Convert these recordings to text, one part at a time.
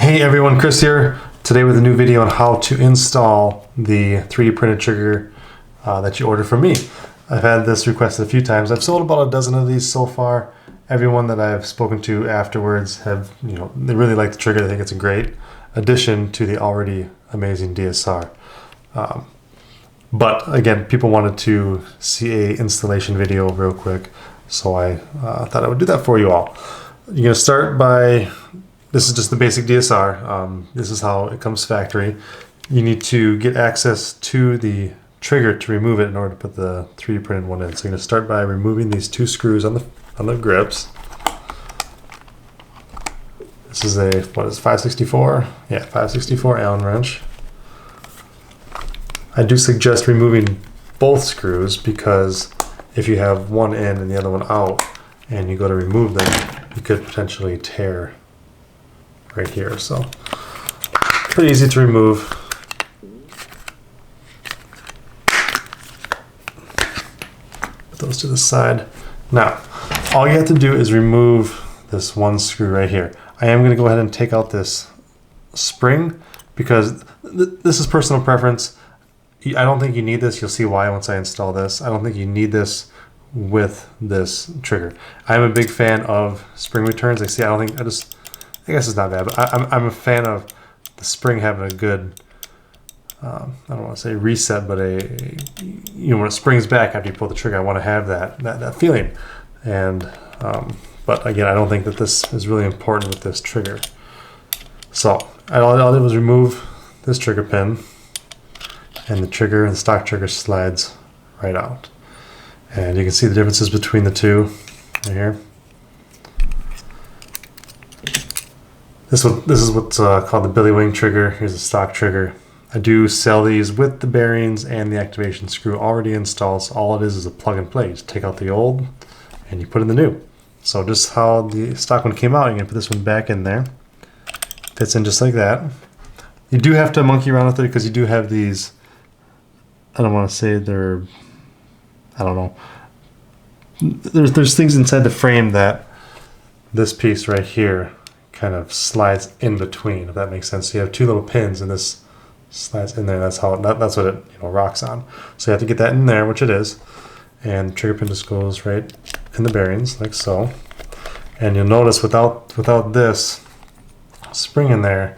Hey everyone, Chris here. Today with a new video on how to install the 3D printed trigger that you ordered from me. I've had this requested a few times. I've sold about a dozen of these so far. Everyone that I've spoken to afterwards have, they really like the trigger. They think it's a great addition to the already amazing DSR. But again, people wanted to see a installation video real quick, so I thought I would do that for you all. You're going to start by, this is just the basic DSR. This is how it comes factory. You need to get access to the trigger to remove it in order to put the 3D printed one in. So you're going to start by removing these two screws on the grips. This is a, what is it, 564? Yeah, 564 Allen wrench. I do suggest removing both screws because if you have one in and the other one out and you go to remove them, you could potentially tear right here. So pretty easy to remove. Put those to the side. Now, all you have to do is remove this one screw right here. I am going to go ahead and take out this spring because this is personal preference. I don't think you need this. You'll see why once I install this. I don't think you need this with this trigger. I'm a big fan of spring returns. I guess it's not bad, but I'm a fan of the spring having a good, I don't want to say reset, but when it springs back after you pull the trigger, I want to have that feeling. And, but again, I don't think that this is really important with this trigger. So all I did was remove this trigger pin, and the stock trigger slides right out. And you can see the differences between the two right here. This is what's called the Billy Wing trigger. Here's a stock trigger. I do sell these with the bearings and the activation screw already installed. So all it is a plug and play. You just take out the old and you put in the new. So just how the stock one came out, you're gonna put this one back in there. Fits in just like that. You do have to monkey around with it because you do have these, I don't want to say they're, I don't know. There's things inside the frame that this piece right here kind of slides in between, if that makes sense. So you have two little pins and this slides in there. That's what it rocks on. So you have to get that in there, which it is. And the trigger pin just goes right in the bearings like so. And you'll notice without this spring in there,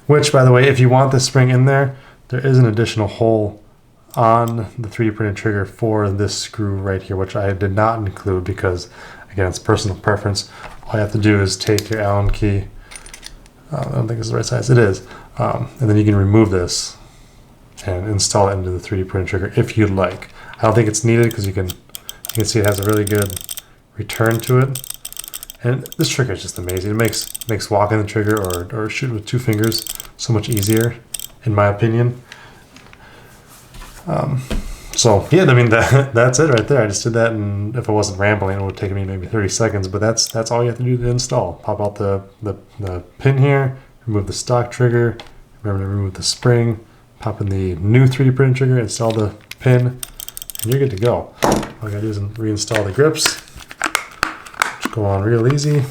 which by the way, if you want this spring in there, there is an additional hole on the 3D printed trigger for this screw right here, which I did not include because, again, it's personal preference. All you have to do is take your Allen key. I don't think it's the right size. It is. And then you can remove this and install it into the 3D printed trigger if you'd like. I don't think it's needed because you can see it has a really good return to it. And this trigger is just amazing. It makes walking the trigger or shooting with two fingers so much easier, in my opinion. So yeah, I mean that's it right there. I just did that, and if I wasn't rambling, it would take me maybe 30 seconds. But that's all you have to do to install. Pop out the pin here, remove the stock trigger, remember to remove the spring, pop in the new 3D printed trigger, install the pin, and you're good to go. All I gotta do is reinstall the grips, which go on real easy.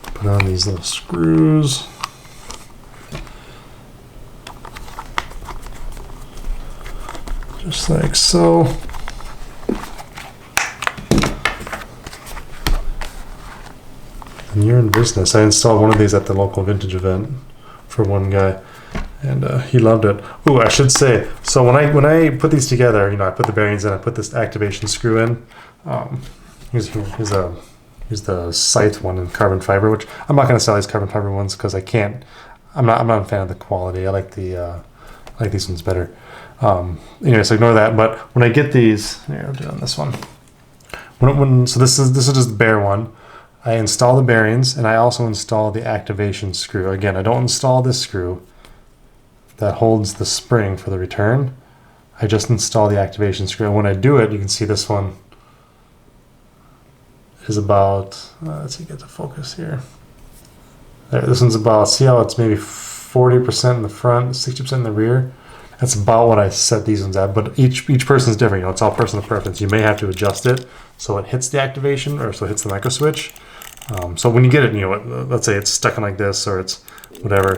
Put on these little screws. Just like so. And you're in business. I installed one of these at the local vintage event for one guy, and he loved it. Oh, I should say, so when I put these together, I put the bearings in, I put this activation screw in. Here's the scythe one in carbon fiber, which I'm not going to sell these carbon fiber ones because I can't. I'm not a fan of the quality. I like these ones better. Anyway, so ignore that. But when I get these, here, I'll do it on this one. So this is just the bare one. I install the bearings and I also install the activation screw. Again, I don't install this screw that holds the spring for the return. I just install the activation screw. And when I do it, you can see this one is about, let's see, get the focus here. There, this one's about, see how it's maybe 40% in the front, 60% in the rear. That's about what I set these ones at, but each person's different. It's all personal preference. You may have to adjust it so it hits the activation or so it hits the micro switch. So when you get it, you know, let's say it's stuck in like this or it's whatever,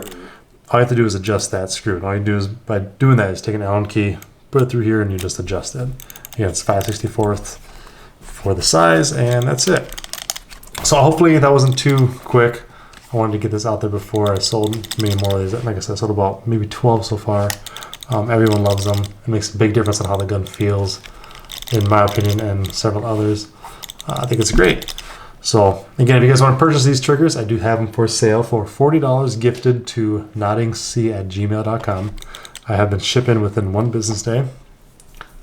all you have to do is adjust that screw. And all you do is, by doing that, is take an Allen key, put it through here, and you just adjust it. Again, it's 5/64 for the size, and that's it. So hopefully that wasn't too quick. I wanted to get this out there before I sold many more of these. Like I said, I sold about maybe 12 so far. Everyone loves them. It makes a big difference on how the gun feels, in my opinion, and several others. I think it's great. So again, if you guys want to purchase these triggers, I do have them for sale for $40 gifted to noddingsc@gmail.com. I have been shipping within 1 business day.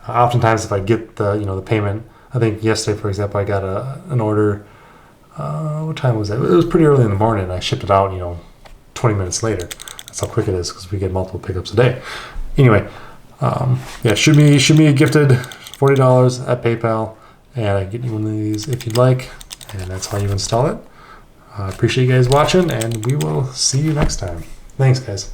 Oftentimes, if I get the the payment, I think yesterday, for example, I got an order. What time was that? It was pretty early in the morning. And I shipped it out, 20 minutes later. That's how quick it is because we get multiple pickups a day. Anyway, yeah, shoot me a gifted $40 at PayPal, and I can get you one of these if you'd like. And that's how you install it. I appreciate you guys watching, and we will see you next time. Thanks, guys.